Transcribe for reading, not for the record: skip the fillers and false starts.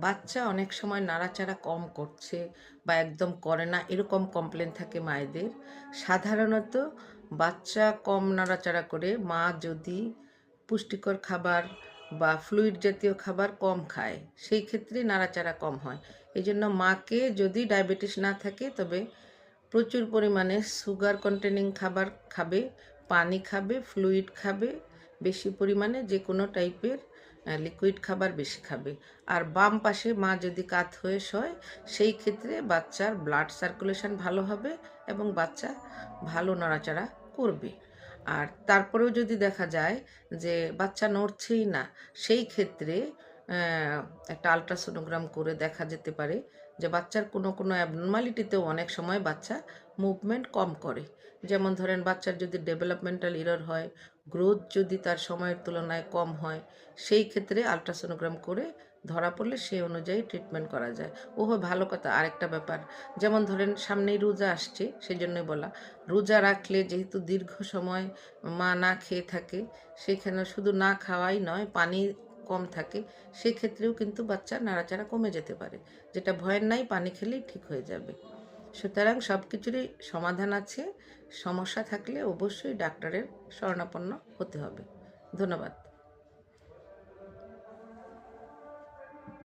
বাচ্চা অনেক সময় নাড়াচাড়া কম করছে বা একদম করে না এরকম কমপ্লেন থাকে মায়েদের। সাধারণত বাচ্চা কম নাড়াচাড়া করে মা যদি পুষ্টিকর খাবার বা ফ্লুইড জাতীয় খাবার কম খায় সেই ক্ষেত্রে নাড়াচাড়া কম হয়। এই জন্য মাকে যদি ডায়াবেটিস না থাকে তবে প্রচুর পরিমাণে সুগার কন্টেনিং খাবার খাবে, পানি খাবে, ফ্লুইড খাবে, বেশি পরিমাণে যে কোনো টাইপের লিকুইড খাবার বেশি খাবে। আর বাম পাশে মা যদি কাত হয়ে শোয় সেই ক্ষেত্রে বাচ্চার ব্লাড সার্কুলেশন ভালো হবে এবং বাচ্চা ভালো নড়াচড়া করবে। আর তারপরেও যদি দেখা যায় যে বাচ্চা নড়ছেই না, সেই ক্ষেত্রে একটা আলট্রাসোনোগ্রাম করে দেখা যেতে পারে যে বাচ্চার কোনো কোনো অ্যাবনর্মালিটিতেও অনেক সময় বাচ্চা মুভমেন্ট কম করে। যেমন ধরেন বাচ্চার যদি ডেভেলপমেন্টাল এরর হয়, গ্রোথ যদি তার সময়ের তুলনায় কম হয়, সেই ক্ষেত্রে আলট্রাসোনোগ্রাম করে ধরা পড়লে সেই অনুযায়ী ট্রিটমেন্ট করা যায়। ভালো কথা। আরেকটা ব্যাপার, যেমন ধরেন সামনেই রোজা আসছে, সেই জন্যই বলা, রোজা রাখলে যেহেতু দীর্ঘ সময় মা না খেয়ে থাকে, সেখানে শুধু না খাওয়াই নয়, পানি কম থাকে, সেক্ষেত্রেও কিন্তু বাচ্চার নাড়াচাড়া কমে যেতে পারে। যেটা ভয়ের নাই, পানি খেলেই ঠিক হয়ে যাবে। সুতরাং সব কিছুরই সমাধান আছে। সমস্যা থাকলে অবশ্যই ডাক্তারের শরণাপন্ন হতে হবে। ধন্যবাদ।